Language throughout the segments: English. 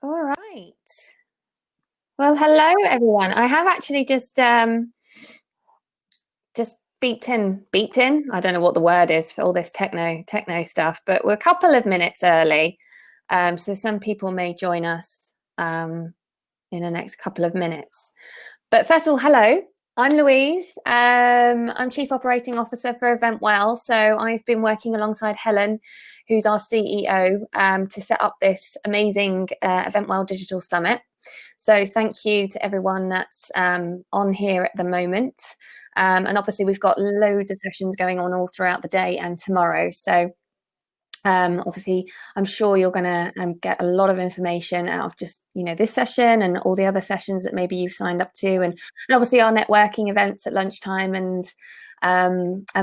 All right. Well, hello everyone. I have actually just beeped in. I don't know what the word is for all this techno stuff, but we're a couple of minutes early. So some people may join us in the next couple of minutes. But first of all, hello. I'm Louise. I'm Chief Operating Officer for EventWell. So I've been working alongside Helen, who's our CEO, to set up this amazing EventWell Digital Summit. So thank you to everyone that's on here at the moment. And obviously we've got loads of sessions going on all throughout the day and tomorrow. So obviously, I'm sure you're going to get a lot of information out of just, this session and all the other sessions that maybe you've signed up to. And obviously our networking events at lunchtime and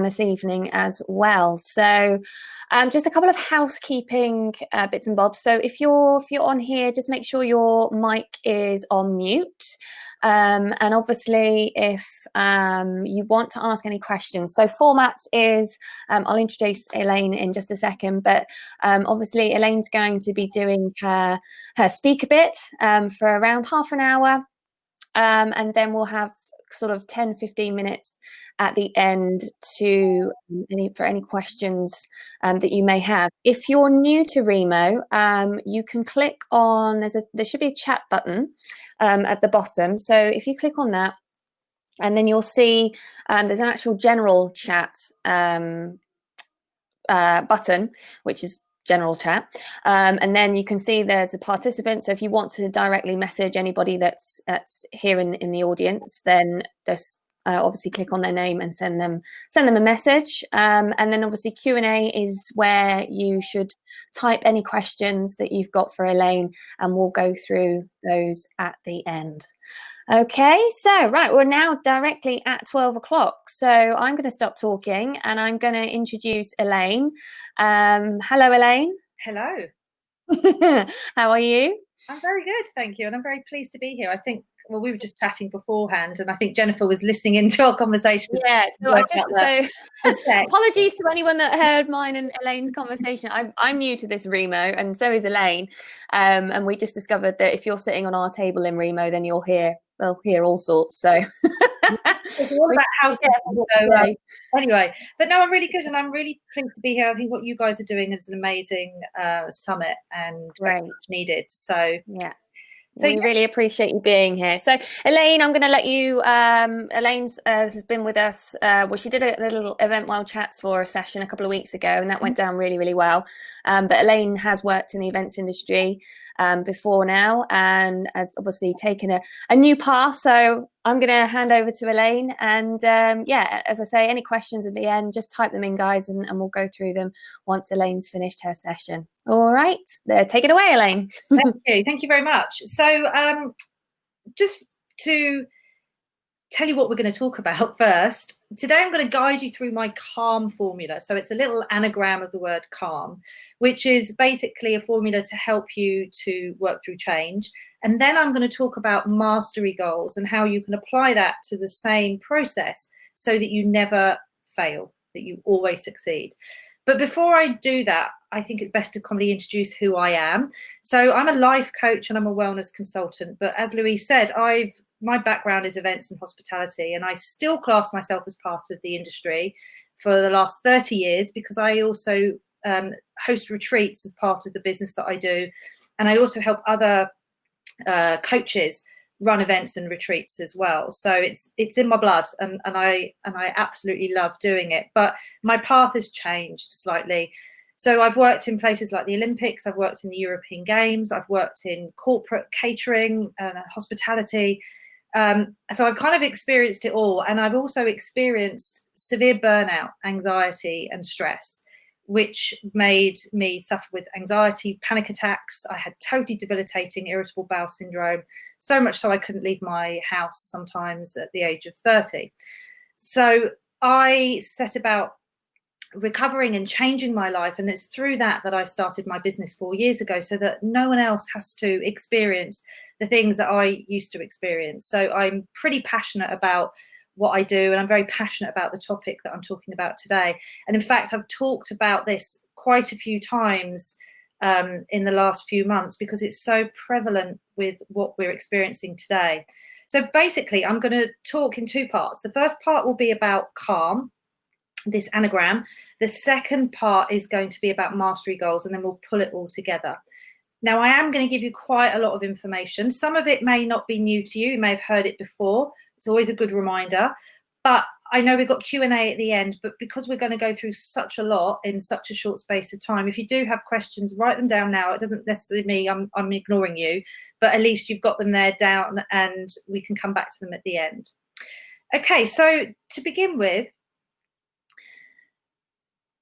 this evening as well. So just a couple of housekeeping bits and bobs. So if you're on here, just make sure your mic is on mute. And obviously, if you want to ask any questions, so format is, I'll introduce Elaine in just a second, but obviously Elaine's going to be doing her speaker bit for around half an hour, and then we'll have sort of 10-15 minutes at the end for any questions that you may have. If you're new to Remo, you can click on, there should be a chat button at the bottom. So if you click on that, and then you'll see there's an actual general chat button, which is general chat, and then you can see there's a participant. So if you want to directly message anybody that's here in the audience, then just obviously click on their name and send them a message, and then obviously Q&A is where you should type any questions that you've got for Elaine, and we'll go through those at the end. Okay, so right, we're now directly at 12 o'clock. So I'm going to stop talking and I'm going to introduce Elaine. Hello, Elaine. Hello. How are you? I'm very good, thank you. And I'm very pleased to be here. I think, well, we were just chatting beforehand and I think Jennifer was listening into our conversation. Yeah, so apologies to anyone that heard mine and Elaine's conversation. I'm new to this Remo, and so is Elaine. And we just discovered that if you're sitting on our table in Remo, then you'll hear all sorts. So it's all about house. So, anyway, but no, I'm really good and I'm really pleased to be here. I think what you guys are doing is an amazing summit and very much needed. So yeah. So we really appreciate you being here. So Elaine, I'm going to let you, Elaine has been with us. Well, she did a little EventWell Chats for a session a couple of weeks ago, and that went down really, really well. But Elaine has worked in the events industry before now, and has obviously taken a new path. So I'm going to hand over to Elaine, and yeah, as I say, any questions at the end, just type them in, guys, and we'll go through them once Elaine's finished her session. All right, take it away, Elaine. Thank you very much. So just to tell you what we're going to talk about first, today I'm going to guide you through my CALM formula. So it's a little anagram of the word calm, which is basically a formula to help you to work through change. And then I'm going to talk about mastery goals and how you can apply that to the same process so that you never fail, that you always succeed. But before I do that, I think it's best to commonly introduce who I am. So I'm a life coach and I'm a wellness consultant. But as Louise said, my background is events and hospitality, and I still class myself as part of the industry for the last 30 years because I also host retreats as part of the business that I do. And I also help other coaches run events and retreats as well. So it's in my blood, and I absolutely love doing it. But my path has changed slightly. So I've worked in places like the Olympics, I've worked in the European Games, I've worked in corporate catering and hospitality. So I've kind of experienced it all. And I've also experienced severe burnout, anxiety and stress, which made me suffer with anxiety, panic attacks. I had totally debilitating irritable bowel syndrome, so much so I couldn't leave my house sometimes at the age of 30. So I set about recovering and changing my life, and it's through that I started my business 4 years ago, so that no one else has to experience the things that I used to experience. So I'm pretty passionate about what I do, and I'm very passionate about the topic that I'm talking about today. And in fact, I've talked about this quite a few times in the last few months, because it's so prevalent with what we're experiencing today. So basically, I'm going to talk in two parts. The first part will be about calm, this anagram. The second part is going to be about mastery goals, and then we'll pull it all together. Now, I am going to give you quite a lot of information. Some of it may not be new to you. You may have heard it before. It's always a good reminder. But I know we've got Q&A at the end, but because we're going to go through such a lot in such a short space of time, if you do have questions, write them down now. It doesn't necessarily mean I'm ignoring you, but at least you've got them there down and we can come back to them at the end. Okay, so to begin with,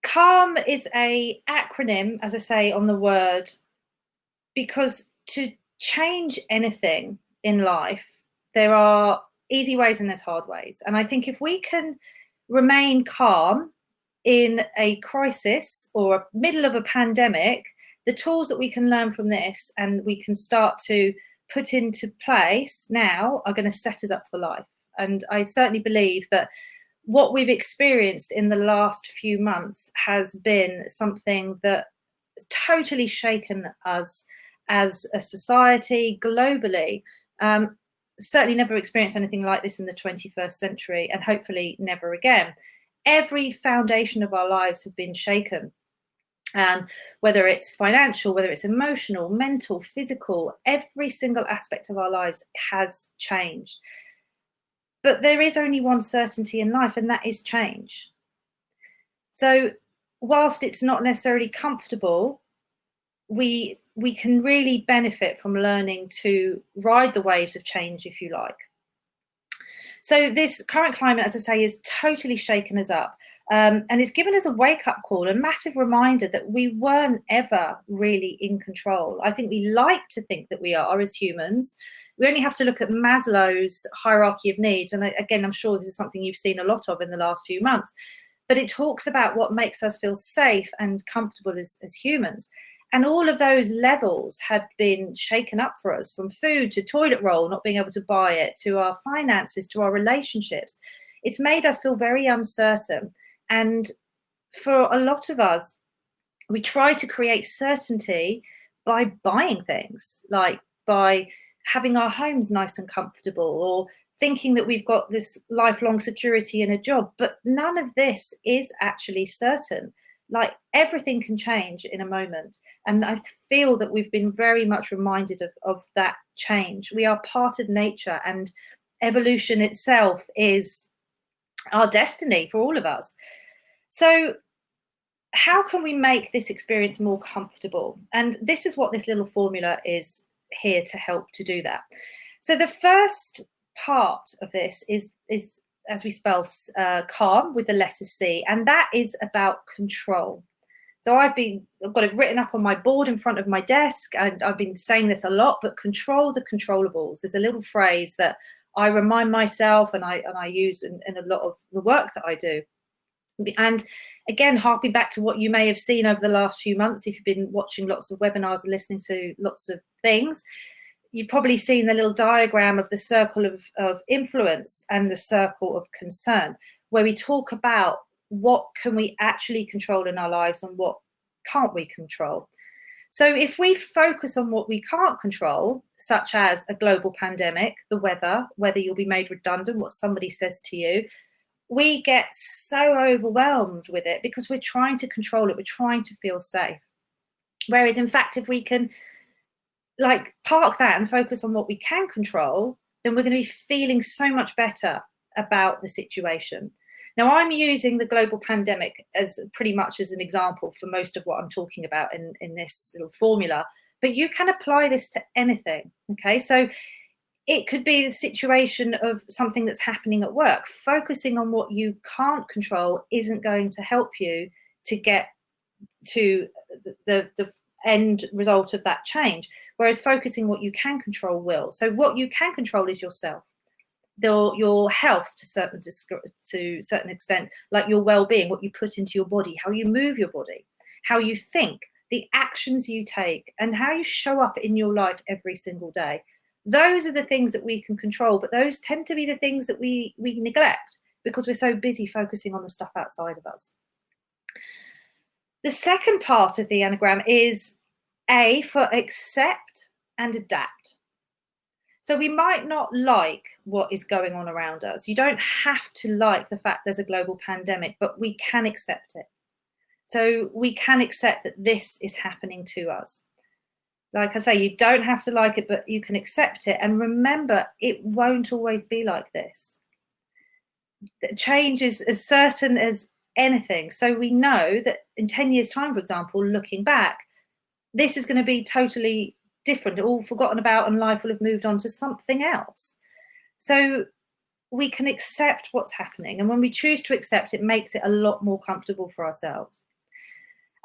CALM is an acronym, as I say on the word, because to change anything in life, there are easy ways and there's hard ways. And I think if we can remain calm in a crisis or middle of a pandemic, the tools that we can learn from this and we can start to put into place now are going to set us up for life. And I certainly believe that what we've experienced in the last few months has been something that totally shaken us as a society globally. Certainly never experienced anything like this in the 21st century, and hopefully never again. Every foundation of our lives have been shaken, whether it's financial, whether it's emotional, mental, physical, every single aspect of our lives has changed. But there is only one certainty in life, and that is change. So whilst it's not necessarily comfortable, we can really benefit from learning to ride the waves of change, if you like. So this current climate, as I say, is totally shaken us up, and it's given us a wake-up call, a massive reminder that we weren't ever really in control. I think we like to think that we are as humans. We only have to look at Maslow's hierarchy of needs, and again, I'm sure this is something you've seen a lot of in the last few months, but it talks about what makes us feel safe and comfortable as humans. And all of those levels had been shaken up for us, from food to toilet roll, not being able to buy it, to our finances, to our relationships. It's made us feel very uncertain. And for a lot of us, we try to create certainty by buying things, like by having our homes nice and comfortable, or thinking that we've got this lifelong security in a job. But none of this is actually certain. Like, everything can change in a moment. And I feel that we've been very much reminded of that change. We are part of nature, and evolution itself is our destiny for all of us. So how can we make this experience more comfortable? And this is what this little formula is here to help to do that. So the first part of this is as we spell calm with the letter C, and that is about control. So I've got it written up on my board in front of my desk, and I've been saying this a lot, but control the controllables. There's a little phrase that I remind myself and I use in a lot of the work that I do. And again, harping back to what you may have seen over the last few months, if you've been watching lots of webinars and listening to lots of things, you've probably seen the little diagram of the circle of influence and the circle of concern, where we talk about what can we actually control in our lives and what can't we control. So if we focus on what we can't control, such as a global pandemic, the weather, whether you'll be made redundant, what somebody says to you, we get so overwhelmed with it because we're trying to control it. We're trying to feel safe. Whereas in fact, if we can park that and focus on what we can control, then we're going to be feeling so much better about the situation. Now, I'm using the global pandemic as pretty much as an example for most of what I'm talking about in this little formula, but you can apply this to anything. Okay, so it could be the situation of something that's happening at work. Focusing on what you can't control isn't going to help you to get to the end result of that change, whereas focusing what you can control will. So what you can control is yourself, your health to a certain extent, like your well-being, what you put into your body, how you move your body, how you think, the actions you take, and how you show up in your life every single day. Those are the things that we can control, but those tend to be the things that we neglect because we're so busy focusing on the stuff outside of us. The second part of the anagram is A for accept and adapt. So we might not like what is going on around us. You don't have to like the fact there's a global pandemic, but we can accept it. So we can accept that this is happening to us. Like I say, you don't have to like it, but you can accept it. And remember, it won't always be like this. Change is as certain as anything. So we know that in 10 years' time, for example, looking back, this is going to be totally different, all forgotten about, and life will have moved on to something else. So we can accept what's happening. And when we choose to accept, it makes it a lot more comfortable for ourselves.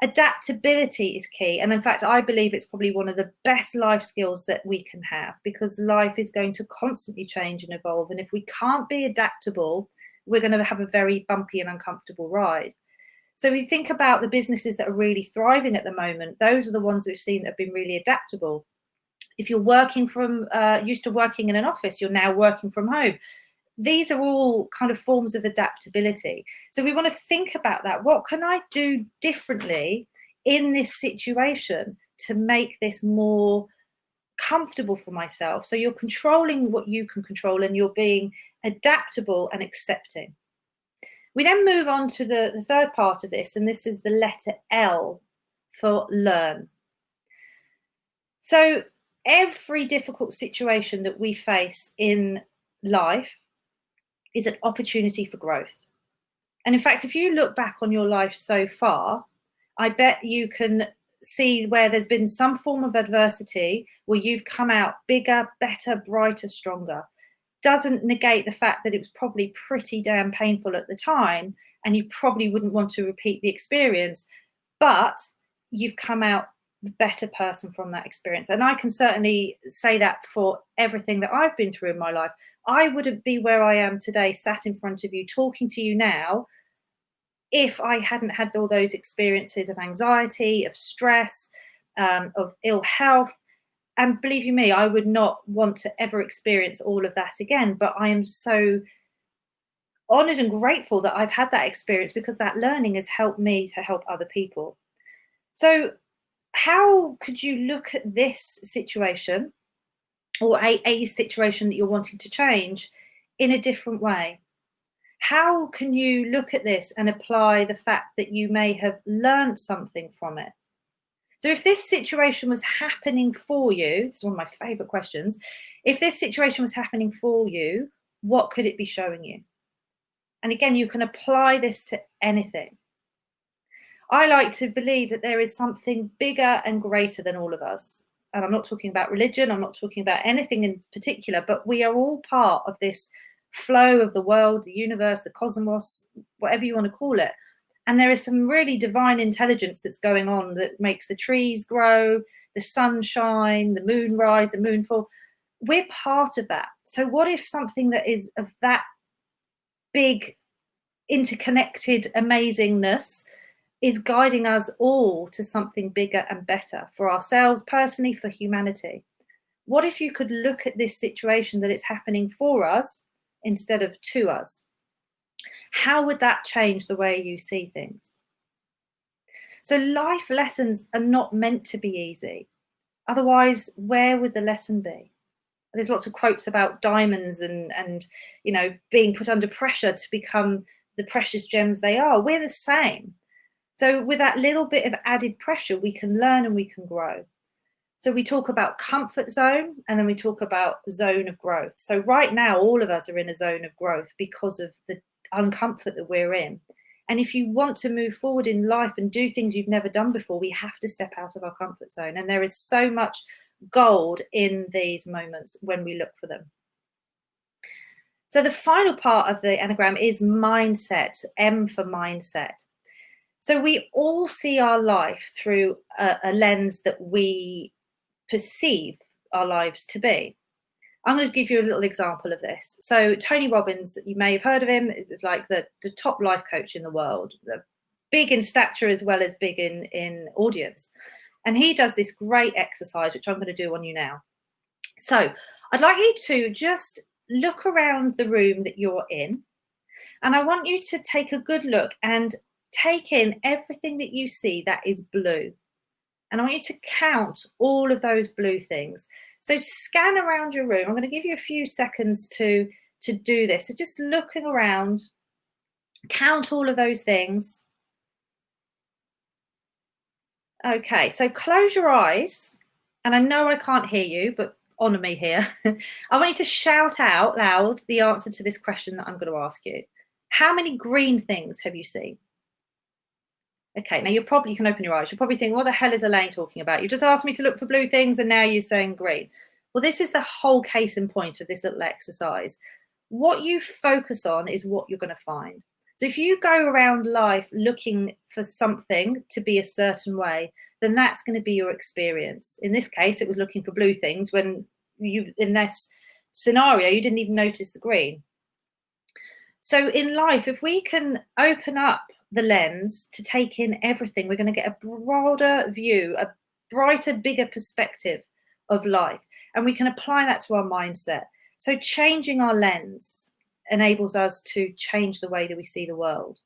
Adaptability is key. And in fact, I believe it's probably one of the best life skills that we can have, because life is going to constantly change and evolve. And if we can't be adaptable, we're going to have a very bumpy and uncomfortable ride. So we think about the businesses that are really thriving at the moment. Those are the ones we've seen that have been really adaptable. If you're working from, used to working in an office, you're now working from home. These are all kind of forms of adaptability. So we want to think about that. What can I do differently in this situation to make this more comfortable for myself? So you're controlling what you can control, and you're being adaptable and accepting. We then move on to the third part of this, and this is the letter L for learn. So every difficult situation that we face in life is an opportunity for growth. And in fact, if you look back on your life so far, I bet you can see where there's been some form of adversity where you've come out bigger, better, brighter, stronger. Doesn't negate the fact that it was probably pretty damn painful at the time, and you probably wouldn't want to repeat the experience, but you've come out a better person from that experience. And I can certainly say that for everything that I've been through in my life. I wouldn't be where I am today, sat in front of you, talking to you now, if I hadn't had all those experiences of anxiety, of stress, of ill health. And believe you me, I would not want to ever experience all of that again. But I am so honored and grateful that I've had that experience, because that learning has helped me to help other people. So how could you look at this situation, or a situation that you're wanting to change, in a different way? How can you look at this and apply the fact that you may have learned something from it? So if this situation was happening for you, this is one of my favorite questions. If this situation was happening for you, what could it be showing you? And again, you can apply this to anything. I like to believe that there is something bigger and greater than all of us. And I'm not talking about religion, I'm not talking about anything in particular, but we are all part of this flow of the world, the universe, the cosmos, whatever you want to call it. And there is some really divine intelligence that's going on that makes the trees grow, the sun shine, the moon rise, the moon fall. We're part of that. So what if something that is of that big, interconnected amazingness is guiding us all to something bigger and better for ourselves personally, for humanity? What if you could look at this situation that it's happening for us instead of to us? How would that change the way you see things? So life lessons are not meant to be easy. Otherwise, where would the lesson be? There's lots of quotes about diamonds and you know, being put under pressure to become the precious gems they are. We're the same. So with that little bit of added pressure, we can learn and we can grow. So we talk about comfort zone, and then we talk about zone of growth. So right now, all of us are in a zone of growth because of the uncomfort that we're in. And if you want to move forward in life and do things you've never done before, we have to step out of our comfort zone. And there is so much gold in these moments when we look for them. So the final part of the Enneagram is mindset, M for mindset. So we all see our life through a lens that we perceive our lives to be. I'm going to give you a little example of this. So Tony Robbins, you may have heard of him, is like the top life coach in the world, big in stature as well as big in audience. And he does this great exercise, which I'm going to do on you now. So I'd like you to just look around the room that you're in, and I want you to take a good look and take in everything that you see that is blue. And I want you to count all of those blue things. So scan around your room. I'm going to give you a few seconds to do this. So just looking around, count all of those things. Okay, so close your eyes. And I know I can't hear you, but honour me here. I want you to shout out loud the answer to this question that I'm going to ask you. How many green things have you seen? Okay, now you can open your eyes. You're probably thinking, what the hell is Elaine talking about? You just asked me to look for blue things and now you're saying green. Well, this is the whole case in point of this little exercise. What you focus on is what you're going to find. So if you go around life looking for something to be a certain way, then that's going to be your experience. In this case, it was looking for blue things when in this scenario, you didn't even notice the green. So in life, if we can open up the lens to take in everything, we're going to get a broader view, a brighter, bigger perspective of life. And we can apply that to our mindset. So changing our lens enables us to change the way that we see the world.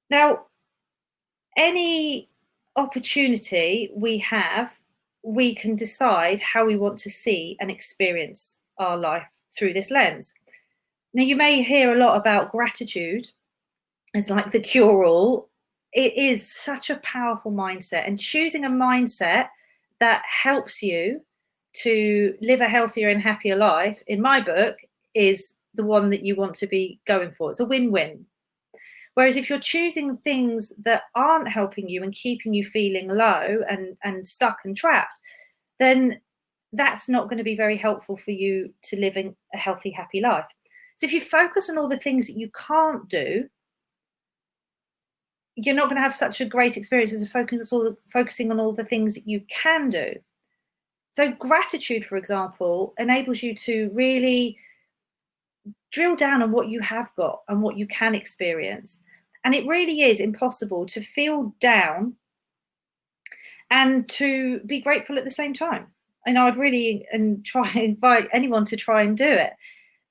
Now, any opportunity we have, we can decide how we want to see and experience our life through this lens. Now, you may hear a lot about gratitude. It's like the cure-all. It is such a powerful mindset, and choosing a mindset that helps you to live a healthier and happier life, in my book, is the one that you want to be going for. It's a win-win. Whereas if you're choosing things that aren't helping you and keeping you feeling low and stuck and trapped, then that's not going to be very helpful for you to live in a healthy, happy life. So if you focus on all the things that you can't do, you're not going to have such a great experience as focusing on all the things that you can do. So gratitude, for example, enables you to really drill down on what you have got and what you can experience. And it really is impossible to feel down and to be grateful at the same time. And I'd really try and invite anyone to try and do it.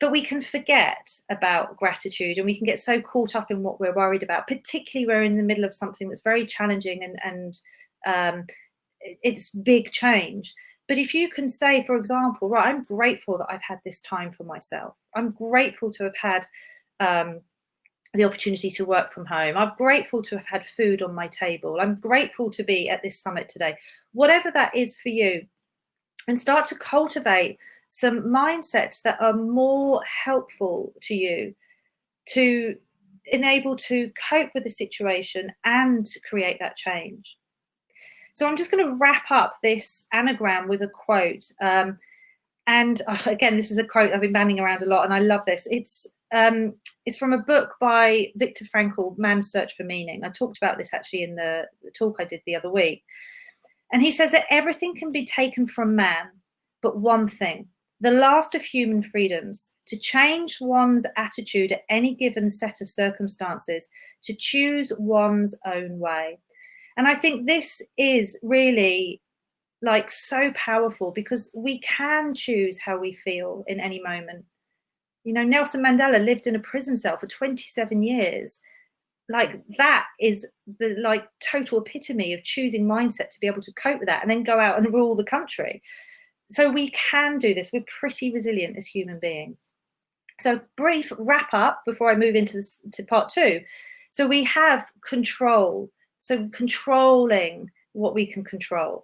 But we can forget about gratitude, and we can get so caught up in what we're worried about, particularly when we're in the middle of something that's very challenging and it's big change. But if you can say, for example, right, I'm grateful that I've had this time for myself. I'm grateful to have had the opportunity to work from home. I'm grateful to have had food on my table. I'm grateful to be at this summit today. Whatever that is for you, and start to cultivate some mindsets that are more helpful to you to enable to cope with the situation and create that change. So I'm just going to wrap up this anagram with a quote. And again, this is a quote I've been banding around a lot, and I love this. It's from a book by Viktor Frankl, Man's Search for Meaning. I talked about this actually in the talk I did the other week. And he says that everything can be taken from man, but one thing, the last of human freedoms, to change one's attitude at any given set of circumstances, to choose one's own way. And I think this is really like so powerful, because we can choose how we feel in any moment. You know, Nelson Mandela lived in a prison cell for 27 years. Like, that is the like total epitome of choosing mindset to be able to cope with that and then go out and rule the country. So we can do this. We're pretty resilient as human beings. So brief wrap up before I move into part two. So we have control. So controlling what we can control.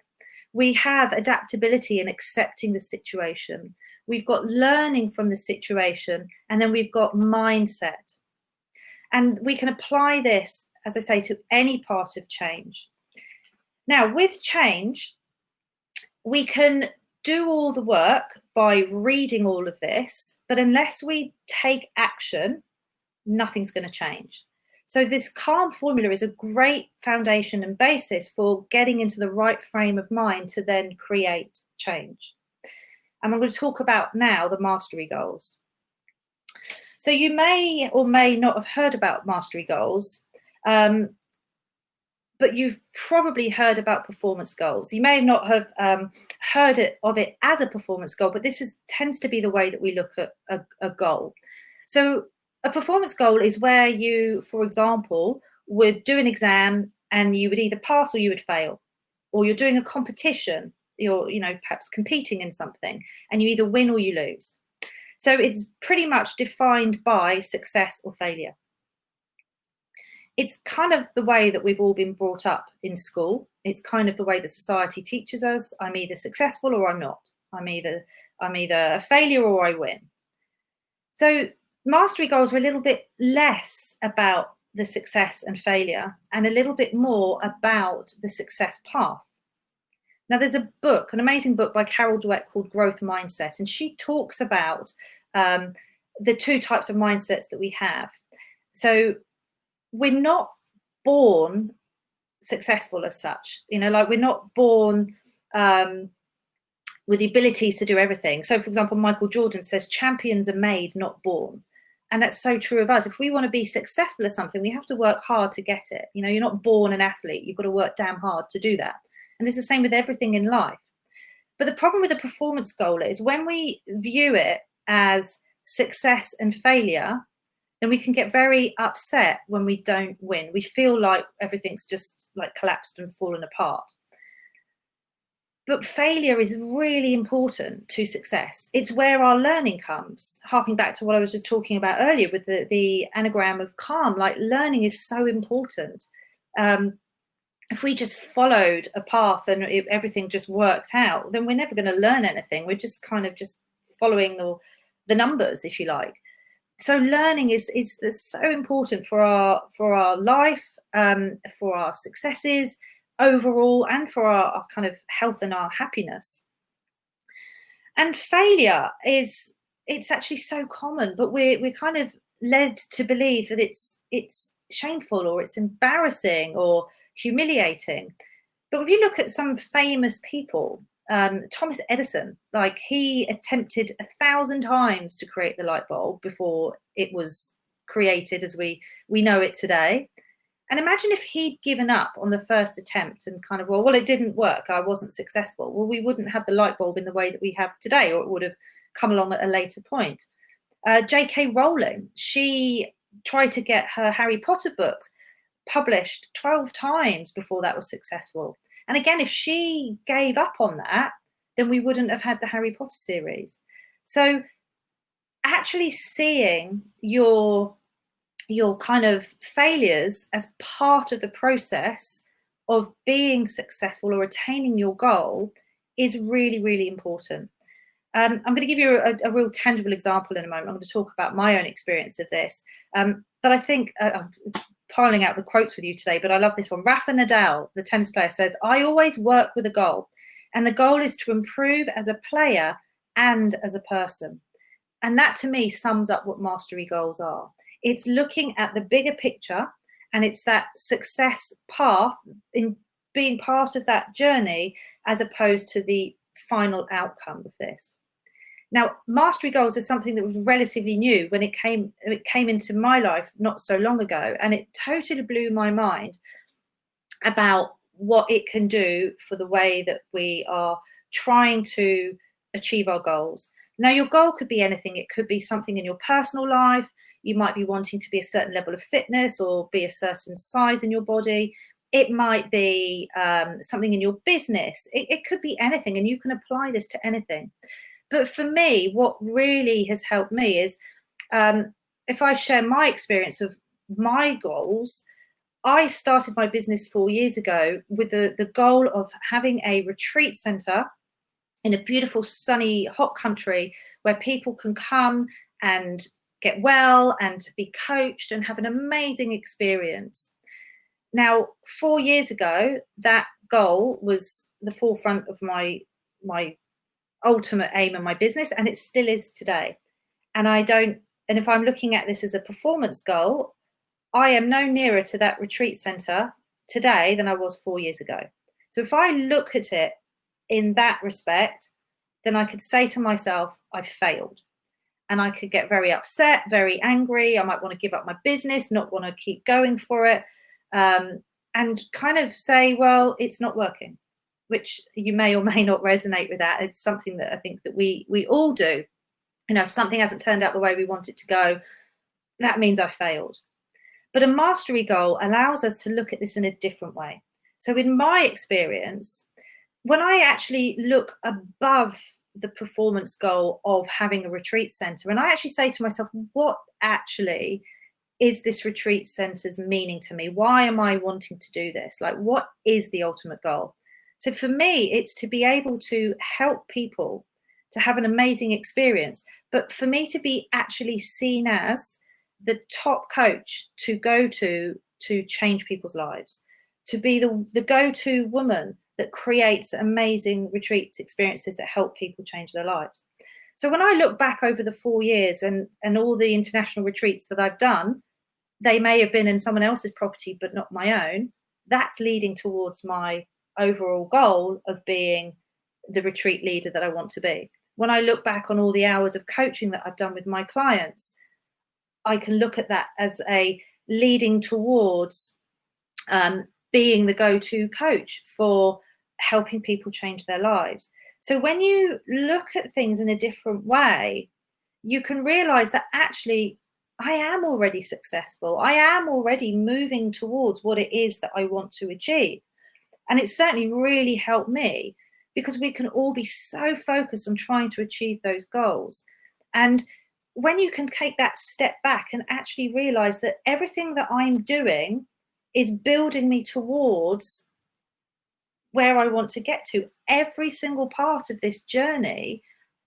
We have adaptability and accepting the situation. We've got learning from the situation, and then we've got mindset. And we can apply this, as I say, to any part of change. Now, with change, we can do all the work by reading all of this, but unless we take action, nothing's going to change. So this CALM formula is a great foundation and basis for getting into the right frame of mind to then create change. And I'm going to talk about now the mastery goals. So you may or may not have heard about mastery goals, but you've probably heard about performance goals. You may not have heard of it as a performance goal, but this tends to be the way that we look at a goal. So a performance goal is where you, for example, would do an exam and you would either pass or you would fail. Or you're doing a competition, you're, you know, perhaps competing in something, and you either win or you lose. So it's pretty much defined by success or failure. It's kind of the way that we've all been brought up in school. It's kind of the way that society teaches us. I'm either successful or I'm not. I'm either a failure or I win. So mastery goals are a little bit less about the success and failure and a little bit more about the success path. Now, there's a book, an amazing book by Carol Dweck called Growth Mindset, and she talks about the two types of mindsets that we have. So we're not born successful as such, you know, like we're not born with the abilities to do everything. So, for example, Michael Jordan says champions are made, not born. And that's so true of us. If we want to be successful at something, we have to work hard to get it. You know, you're not born an athlete. You've got to work damn hard to do that. And it's the same with everything in life. But the problem with a performance goal is when we view it as success and failure, then we can get very upset when we don't win. We feel like everything's just like collapsed and fallen apart. But failure is really important to success. It's where our learning comes. Harking back to what I was just talking about earlier with the anagram of calm, like learning is so important. If we just followed a path and everything just worked out, then we're never going to learn anything. We're just kind of just following the numbers, if you like. So learning is so important for our life, for our successes overall, and for our kind of health and our happiness. And failure it's actually so common, but we're kind of led to believe that it's shameful or it's embarrassing or humiliating. But if you look at some famous people, Thomas Edison, like he attempted 1,000 times to create the light bulb before it was created as we know it today. And imagine if he'd given up on the first attempt and kind of, well, it didn't work, I wasn't successful. Well, we wouldn't have the light bulb in the way that we have today, or it would have come along at a later point. J.K. Rowling, she tried to get her Harry Potter books published 12 times before that was successful. And again, if she gave up on that, then we wouldn't have had the Harry Potter series. So actually seeing your kind of failures as part of the process of being successful or attaining your goal is really, really important. I'm going to give you a real tangible example in a moment. I'm going to talk about my own experience of this. But I think I'm piling out the quotes with you today, but I love this one. Rafa Nadal, the tennis player, says, "I always work with a goal, and the goal is to improve as a player and as a person." And that to me sums up what mastery goals are. It's looking at the bigger picture, and it's that success path in being part of that journey as opposed to the final outcome of this. Now, mastery goals is something that was relatively new when it came into my life not so long ago, and it totally blew my mind about what it can do for the way that we are trying to achieve our goals. Now, your goal could be anything. It could be something in your personal life. You might be wanting to be a certain level of fitness or be a certain size in your body. It might be something in your business. It could be anything, and you can apply this to anything. But for me, what really has helped me is if I share my experience of my goals, I started my business 4 years ago with the goal of having a retreat center in a beautiful, sunny, hot country where people can come and get well and be coached and have an amazing experience. Now, 4 years ago, that goal was the forefront of my ultimate aim in my business, and it still is today. And if I'm looking at this as a performance goal, I am no nearer to that retreat center today than I was 4 years ago. So if I look at it in that respect, then I could say to myself, I failed. And I could get very upset, very angry. I might want to give up my business, not want to keep going for it, and kind of say, well, it's not working, which you may or may not resonate with that. It's something that I think that we all do. You know, if something hasn't turned out the way we want it to go, that means I failed. But a mastery goal allows us to look at this in a different way. So in my experience, when I actually look above the performance goal of having a retreat center, and I actually say to myself, what actually is this retreat center's meaning to me? Why am I wanting to do this? Like, what is the ultimate goal? So for me, it's to be able to help people to have an amazing experience, but for me to be actually seen as the top coach to go to change people's lives, to be the go-to woman that creates amazing retreats experiences that help people change their lives. So when I look back over the 4 years and all the international retreats that I've done, they may have been in someone else's property, but not my own. That's leading towards my overall goal of being the retreat leader that I want to be. When I look back on all the hours of coaching that I've done with my clients, I can look at that as a leading towards being the go-to coach for helping people change their lives. So when you look at things in a different way, you can realize that actually I am already successful. I am already moving towards what it is that I want to achieve. And it's certainly really helped me, because we can all be so focused on trying to achieve those goals. And when you can take that step back and actually realize that everything that I'm doing is building me towards where I want to get to, every single part of this journey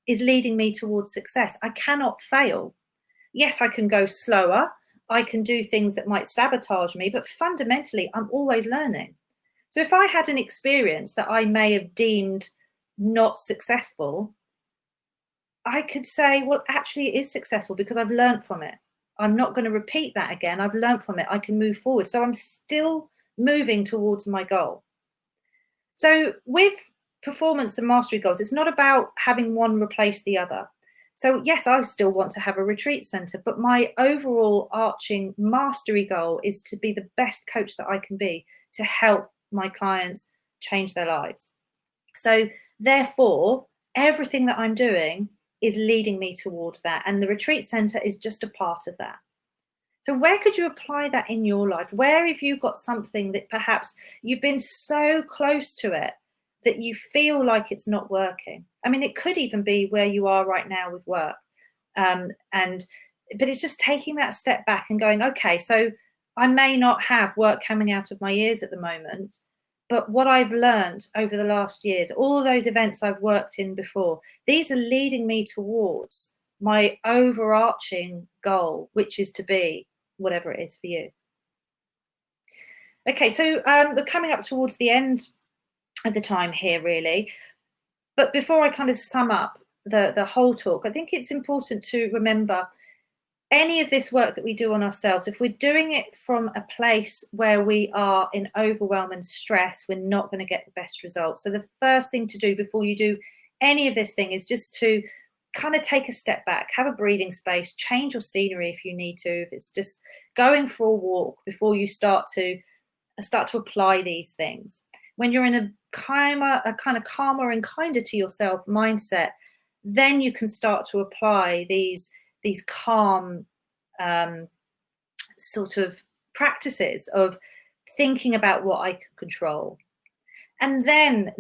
is leading me towards success. I cannot fail. Yes, I can go slower. I can do things that might sabotage me, but fundamentally, I'm always learning. So if I had an experience that I may have deemed not successful, I could say, well, actually it is successful because I've learned from it. I'm not going to repeat that again. I've learned from it. I can move forward. So I'm still moving towards my goal. So with performance and mastery goals, it's not about having one replace the other. So yes, I still want to have a retreat center, but my overall arching mastery goal is to be the best coach that I can be to help my clients change their lives. So therefore, everything that I'm doing is leading me towards that. And the retreat center is just a part of that. So where could you apply that in your life? Where have you got something that perhaps you've been so close to it that you feel like it's not working? I mean, it could even be where you are right now with work. But it's just taking that step back and going, okay, so I may not have work coming out of my ears at the moment, but what I've learned over the last years, all those events I've worked in before, these are leading me towards my overarching goal, which is to be whatever it is for you. Okay, so we're coming up towards the end of the time here, really. But before I kind of sum up the whole talk, I think it's important to remember any of this work that we do on ourselves, if we're doing it from a place where we are in overwhelm and stress, we're not going to get the best results. So the first thing to do before you do any of this thing is just to kind of take a step back, have a breathing space, change your scenery if you need to. If it's just going for a walk before you start to apply these things. When you're in a kind of calmer and kinder to yourself mindset, then you can start to apply these calm sort of practices of thinking about what I can control. And then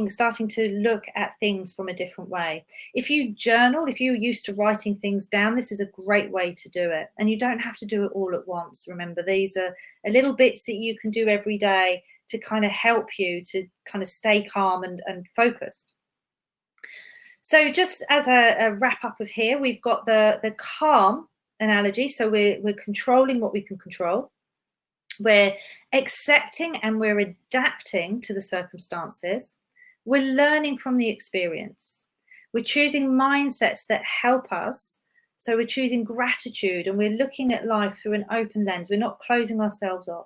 starting to look at things from a different way. If you journal, if you're used to writing things down, this is a great way to do it. And you don't have to do it all at once. Remember, these are little bits that you can do every day to kind of help you to kind of stay calm and focused. So just as a wrap up of here, we've got the calm analogy. So we're controlling what we can control. We're accepting and we're adapting to the circumstances. We're learning from the experience. We're choosing mindsets that help us. So we're choosing gratitude and we're looking at life through an open lens. We're not closing ourselves off.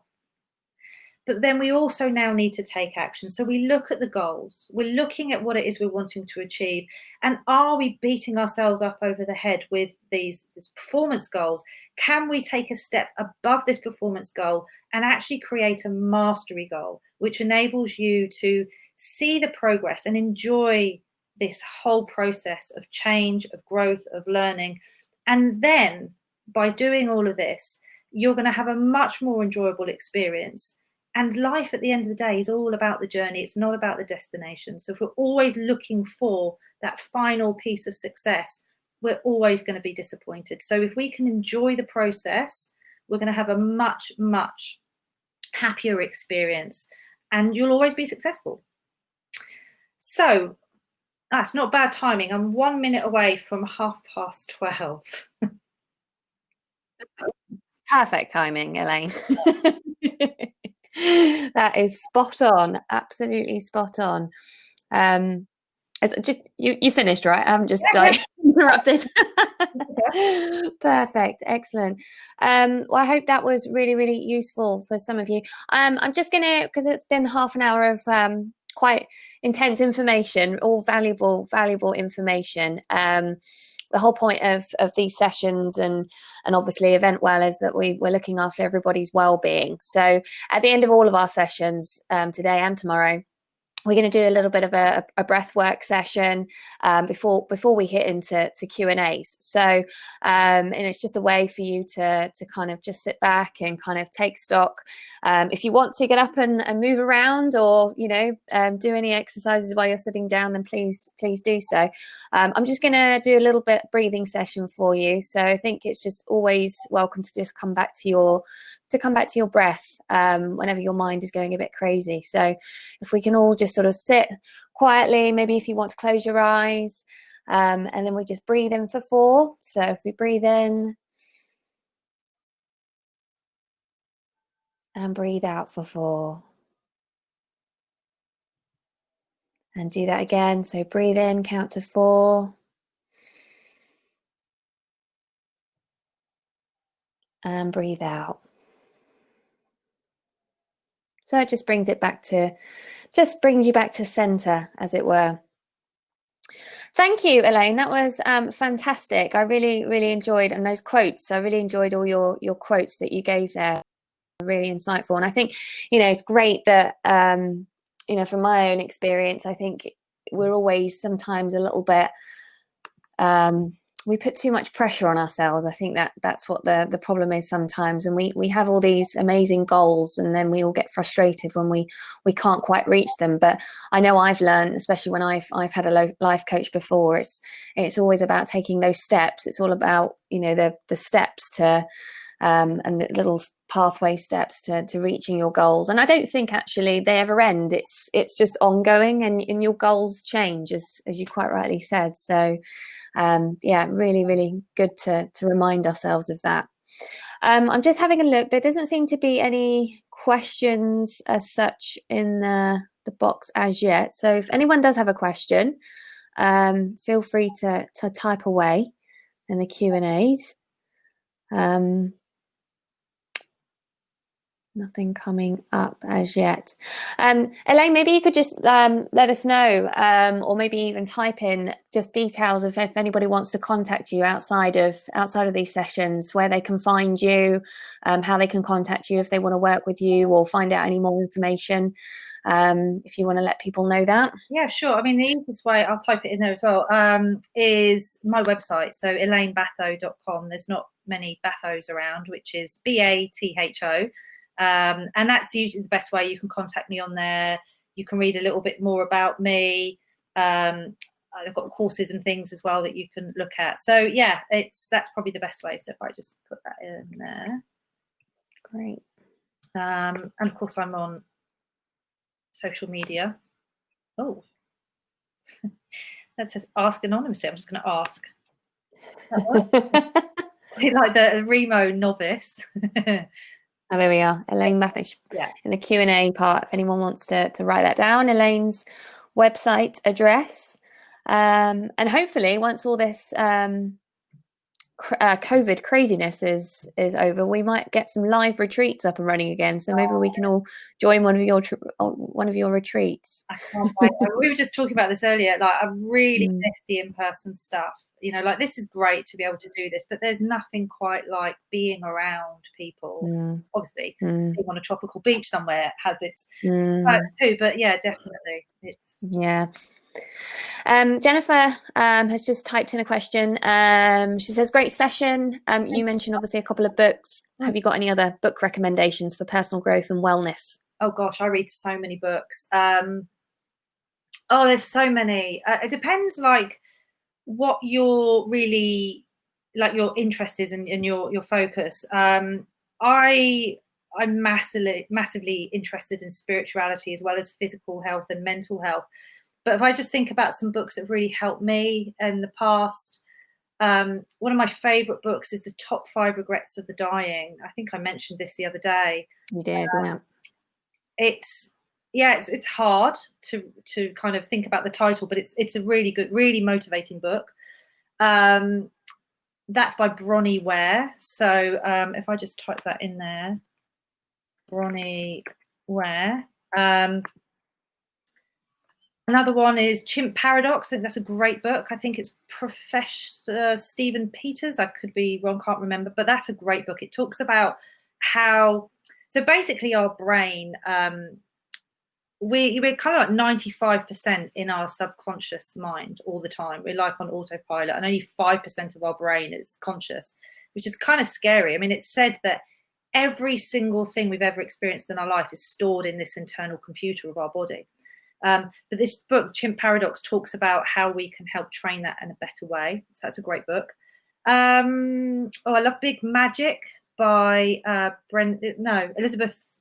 But then we also now need to take action. So we look at the goals. We're looking at what it is we're wanting to achieve. And are we beating ourselves up over the head with these performance goals? Can we take a step above this performance goal and actually create a mastery goal, which enables you to see the progress and enjoy this whole process of change, of growth, of learning? And then by doing all of this, you're going to have a much more enjoyable experience. And life at the end of the day is all about the journey. It's not about the destination. So if we're always looking for that final piece of success, we're always going to be disappointed. So if we can enjoy the process, we're going to have a much, much happier experience, and you'll always be successful. So that's not bad timing. I'm 1 minute away from 12:30. Perfect timing, Elaine. That is spot on, absolutely spot on. It's just, you finished, right? I'm just interrupted. Perfect, excellent. Well, I hope that was really, really useful for some of you. I'm just gonna, because it's been half an hour of quite intense information, all valuable information. The whole point of these sessions and obviously EventWell is that we're looking after everybody's well-being. So at the end of all of our sessions, today and tomorrow, we're going to do a little bit of a breath work session before we hit into Q&As. So and it's just a way for you to kind of just sit back and kind of take stock. If you want to get up and move around, or do any exercises while you're sitting down, then please do so. I'm just going to do a little bit breathing session for you. So I think it's just always welcome to just come back to your breath whenever your mind is going a bit crazy. So if we can all just sort of sit quietly, maybe if you want to close your eyes, and then we just breathe in for 4. So if we breathe in and breathe out for 4, and do that again. So breathe in, count to 4, and breathe out. So it just brings you back to center, as it were. Thank you, Elaine. That was fantastic. I really, really enjoyed, and those quotes, I really enjoyed all your quotes that you gave there. Really insightful. And I think, it's great that, from my own experience, I think we're always sometimes a little bit, we put too much pressure on ourselves. I think that's what the problem is sometimes. And we have all these amazing goals, and then we all get frustrated when we can't quite reach them. But I know I've learned, especially when I've had a life coach before, it's always about taking those steps. It's all about, the steps to, and the little pathway steps to reaching your goals. And I don't think actually they ever end. It's just ongoing, and your goals change, as you quite rightly said. So really, really good to remind ourselves of that. I'm just having a look. There doesn't seem to be any questions as such in the box as yet. So if anyone does have a question, feel free to type away in the Q&As. Nothing coming up as yet. Elaine, maybe you could just let us know, or maybe even type in just details if anybody wants to contact you outside of these sessions, where they can find you, how they can contact you if they want to work with you or find out any more information. If you want to let people know that. Yeah, sure. I mean, the easiest way, I'll type it in there as well, is my website. So elainebatho.com. There's not many Bathos around, which is BATHO. And that's usually the best way. You can contact me on there. You can read a little bit more about me. I've got courses and things as well that you can look at. So yeah, that's probably the best way. So if I just put that in there. Great. And of course I'm on social media. Oh, that says ask anonymously. I'm just going to ask. Like the Remo novice. Oh, there we are, Elaine Batho. Yeah. In the Q&A part, if anyone wants to write that down, Elaine's website address. And hopefully once all this COVID craziness is over, we might get some live retreats up and running again. So maybe we can all join one of your retreats. I can't wait. We were just talking about this earlier. Like, I really miss the in-person stuff. Like, this is great to be able to do this, but there's nothing quite like being around people. Obviously, being on a tropical beach somewhere has its perks too. But yeah, definitely, it's Jennifer has just typed in a question. She says, great session. You mentioned obviously a couple of books. Have you got any other book recommendations for personal growth and wellness? Oh gosh, I read so many books. There's so many. It depends like what you're really like your interest is and your focus. I'm massively interested in spirituality as well as physical health and mental health. But if I just think about some books that really helped me in the past, one of my favorite books is The Top 5 Regrets of the Dying. I think I mentioned this the other day. You did, yeah. It's hard to kind of think about the title, but it's a really good, really motivating book. That's by Bronnie Ware. So if I just type that in there, Bronnie Ware. Another one is Chimp Paradox. I think that's a great book. I think it's Professor Stephen Peters. I could be wrong, can't remember, but that's a great book. It talks about how, so basically our brain, we're kind of like 95% in our subconscious mind all the time. We're like on autopilot, and only 5% of our brain is conscious, which is kind of scary. I mean, it's said that every single thing we've ever experienced in our life is stored in this internal computer of our body. But this book, Chimp Paradox, talks about how we can help train that in a better way. So that's a great book. I love Big Magic by Elizabeth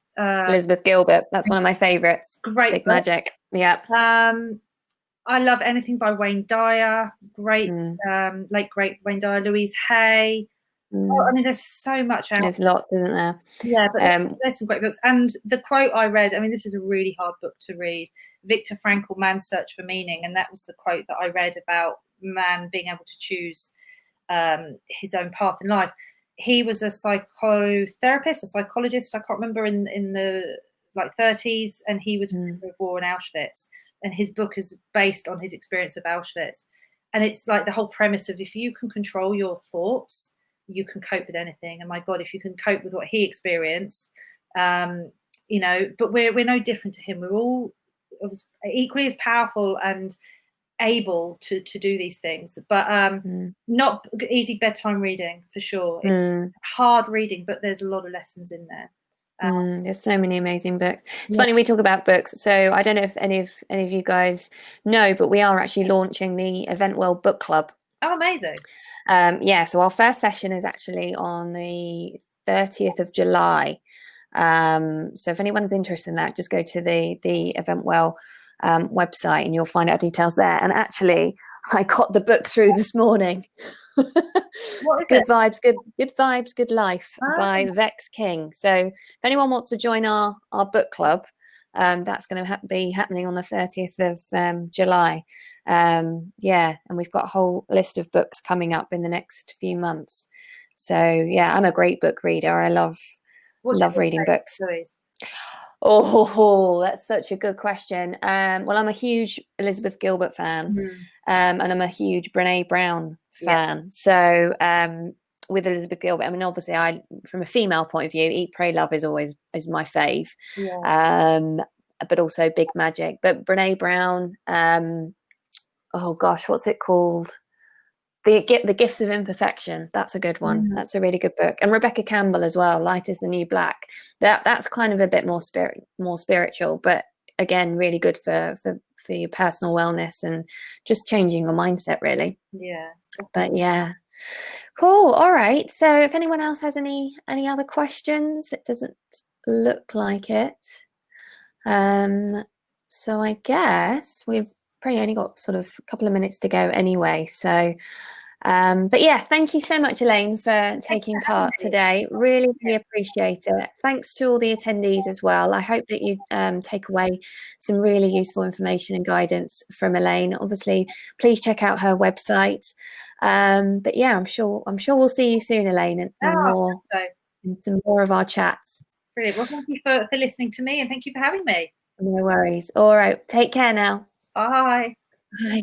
Gilbert. That's one of my favorites. Great Big book. Magic. Yeah. I love anything by Wayne Dyer. Great, late great Wayne Dyer. Louise Hay. I mean, there's so much out. There's lots, isn't there? Yeah, but there's some great books. And the quote I read, I mean, this is a really hard book to read. Viktor Frankl, Man's Search for Meaning. And that was the quote that I read about man being able to choose his own path in life. He was a psychotherapist, a psychologist, I can't remember, in the like 30s, and he was prisoner of war in Auschwitz. And his book is based on his experience of Auschwitz. And it's like the whole premise of if you can control your thoughts, you can cope with anything. And my God, if you can cope with what he experienced, you know, but we're no different to him. We're all equally as powerful and able to do these things, but not easy bedtime reading for sure. It's hard reading, but there's a lot of lessons in there. There's so many amazing books. It's funny we talk about books, so I don't know if any of you guys know, but we are actually launching the EventWell Book Club. Oh, amazing. So our first session is actually on the 30th of July. So if anyone's interested in that, just go to the EventWell website and you'll find out details there. And actually, I got the book through this morning. Good Vibes, Good Life by Vex King. So if anyone wants to join our book club, that's going to be happening on the 30th of July. And we've got a whole list of books coming up in the next few months. So I'm a great book reader. I love reading books. Oh, that's such a good question. Well, I'm a huge Elizabeth Gilbert fan, and I'm a huge Brene Brown fan. So with Elizabeth Gilbert, I mean, obviously, from a female point of view, Eat, Pray, Love is my fave. But also Big Magic. But Brene Brown, oh gosh, what's it called? The Gifts of Imperfection. That's a good one. That's a really good book. And Rebecca Campbell as well. Light is the New Black. That's kind of a bit more spiritual, but again, really good for your personal wellness and just changing your mindset, really. Yeah. But cool. All right. So if anyone else has any other questions, it doesn't look like it. So I guess we've probably only got sort of a couple of minutes to go anyway. So, but thank you so much, Elaine, for taking part today. Really, really appreciate it. Thanks to all the attendees as well. I hope that you take away some really useful information and guidance from Elaine. Obviously, please check out her website. But I'm sure we'll see you soon, Elaine, and some more of our chats. Brilliant. Well, thank you for listening to me, and thank you for having me. No worries. All right. Take care now. Bye. Bye.